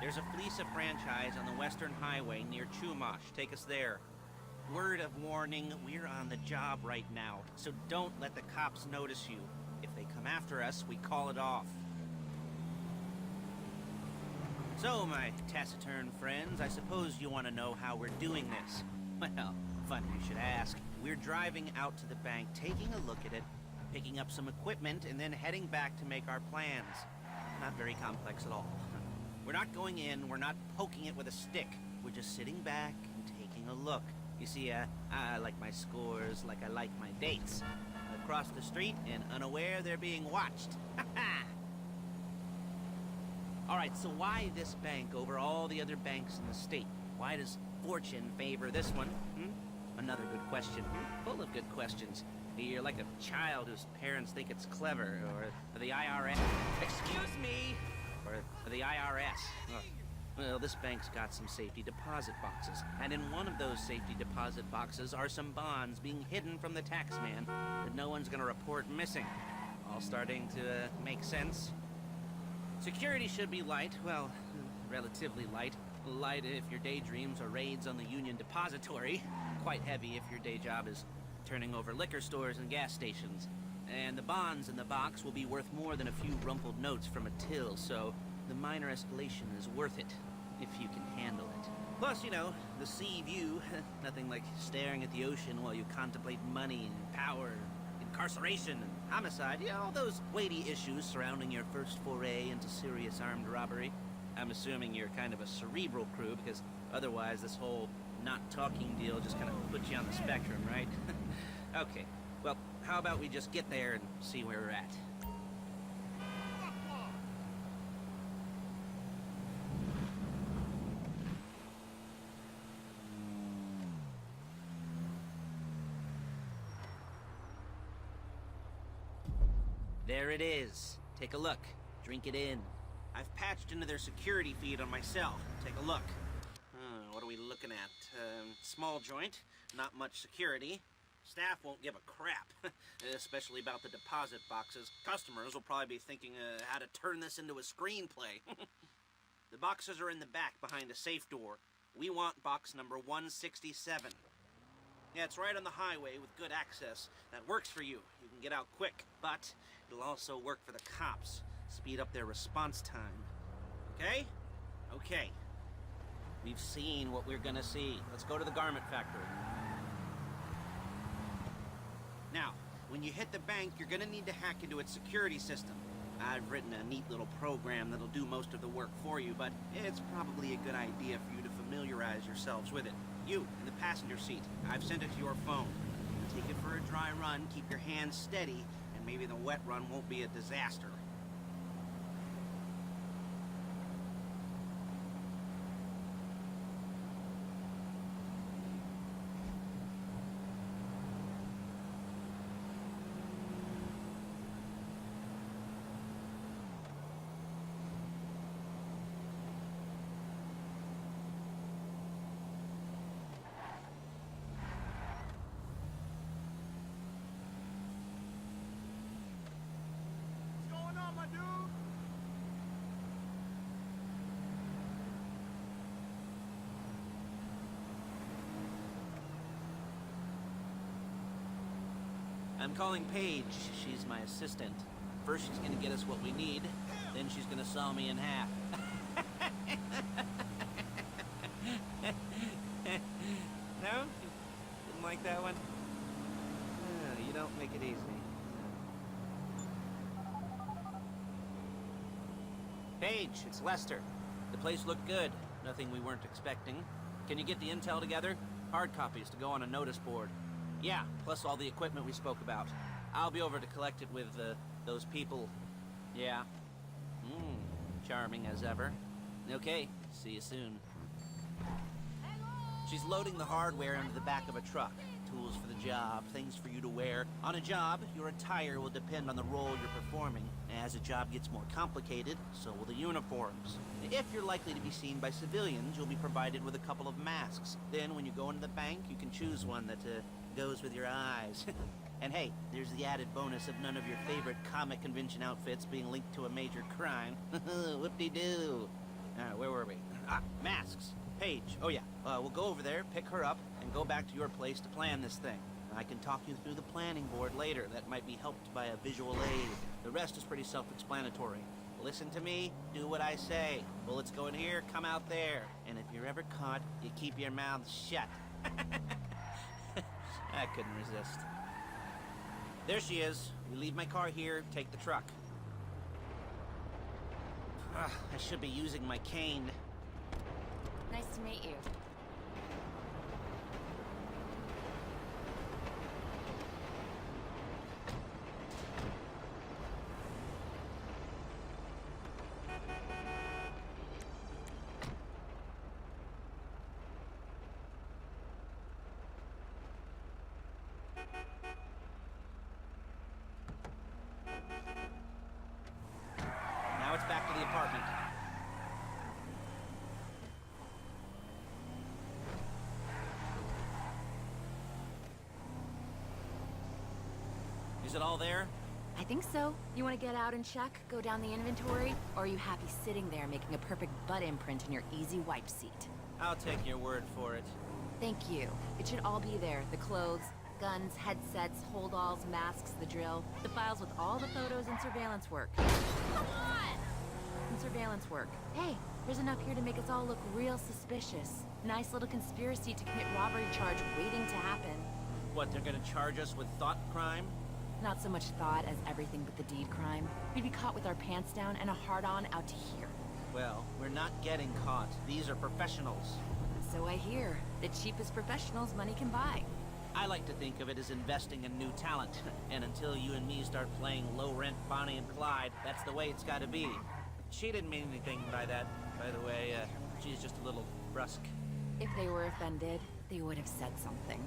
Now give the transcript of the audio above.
There's a Fleeca franchise on the Western Highway near Chumash. Take us there. Word of warning, we're on the job right now, so don't let the cops notice you. If they come after us, we call it off. So, my taciturn friends, I suppose you want to know how we're doing this. Well, funny you should ask. We're driving out to the bank, taking a look at it, picking up some equipment, and then heading back to make our plans. Not very complex at all. We're not going in, we're not poking it with a stick. We're just sitting back and taking a look. You see, I like my scores like I like my dates. Across the street and unaware they're being watched. Ha ha! Alright, so why this bank over all the other banks in the state? Why does fortune favor this one? Another good question. Full of good questions. You're like a child whose parents think it's clever, or the IRS. Excuse me! Or the IRS. Ugh. Well, this bank's got some safety deposit boxes, and in one of those safety deposit boxes are some bonds being hidden from the tax man that no one's gonna report missing. All starting to make sense. Security should be light, well, relatively light. Light if your daydreams are raids on the Union Depository. Quite heavy if your day job is turning over liquor stores and gas stations. And the bonds in the box will be worth more than a few rumpled notes from a till, so the minor escalation is worth it, if you can handle it. Plus, you know, the sea view, nothing like staring at the ocean while you contemplate money and power, incarceration and homicide, you know, all those weighty issues surrounding your first foray into serious armed robbery. I'm assuming you're kind of a cerebral crew, because otherwise this whole not talking deal just kind of puts you on the spectrum, right? Okay, well, how about we just get there and see where we're at? There it is. Take a look. Drink it in. I've patched into their security feed on my cell. Take a look. What are we looking at? Small joint, not much security. Staff won't give a crap, especially about the deposit boxes. Customers will probably be thinking how to turn this into a screenplay. The boxes are in the back behind a safe door. We want box number 167. Yeah, it's right on the highway with good access. That works for you. You can get out quick, but it'll also work for the cops. Speed up their response time. Okay? Okay. We've seen what we're gonna see. Let's go to the garment factory. Now, when you hit the bank, you're gonna need to hack into its security system. I've written a neat little program that'll do most of the work for you, but it's probably a good idea for you to familiarize yourselves with it. You, in the passenger seat, I've sent it to your phone. Take it for a dry run, keep your hands steady, and maybe the wet run won't be a disaster. I'm calling Paige. She's my assistant. First she's gonna get us what we need, then she's gonna saw me in half. No? Didn't like that one? You don't make it easy. Paige, it's Lester. The place looked good. Nothing we weren't expecting. Can you get the intel together? Hard copies to go on a notice board. Yeah, plus all the equipment we spoke about. I'll be over to collect it with, those people. Yeah. Charming as ever. Okay, see you soon. She's loading the hardware into the back of a truck. Tools for the job, things for you to wear. On a job, your attire will depend on the role you're performing. As a job gets more complicated, so will the uniforms. If you're likely to be seen by civilians, you'll be provided with a couple of masks. Then when you go into the bank, you can choose one that, goes with your eyes. And hey, there's the added bonus of none of your favorite comic convention outfits being linked to a major crime. Whoop-de-doo. Where were we? Masks. Paige. Oh, yeah. We'll go over there, pick her up, and go back to your place to plan this thing. I can talk you through the planning board later. That might be helped by a visual aid. The rest is pretty self-explanatory. Listen to me, do what I say. Bullets go in here, come out there. And if you're ever caught, you keep your mouth shut. I couldn't resist. There she is. We leave my car here, take the truck. I should be using my cane. Nice to meet you. Now it's back to the apartment. Is it all there? I think so. You want to get out and check? Go down the inventory? Or are you happy sitting there making a perfect butt imprint in your easy wipe seat? I'll take your word for it. Thank you. It should all be there. The clothes, guns, headsets, holdalls, masks, the drill. The files with all the photos and surveillance work. Come on! And surveillance work. Hey, there's enough here to make us all look real suspicious. Nice little conspiracy to commit robbery charge waiting to happen. What, they're gonna charge us with thought crime? Not so much thought as everything but the deed crime. We'd be caught with our pants down and a hard-on out to here. Well, we're not getting caught. These are professionals. So I hear. The cheapest professionals money can buy. I like to think of it as investing in new talent. And until you and me start playing low-rent Bonnie and Clyde, that's the way it's gotta be. She didn't mean anything by that, by the way. She's just a little brusque. If they were offended, they would have said something.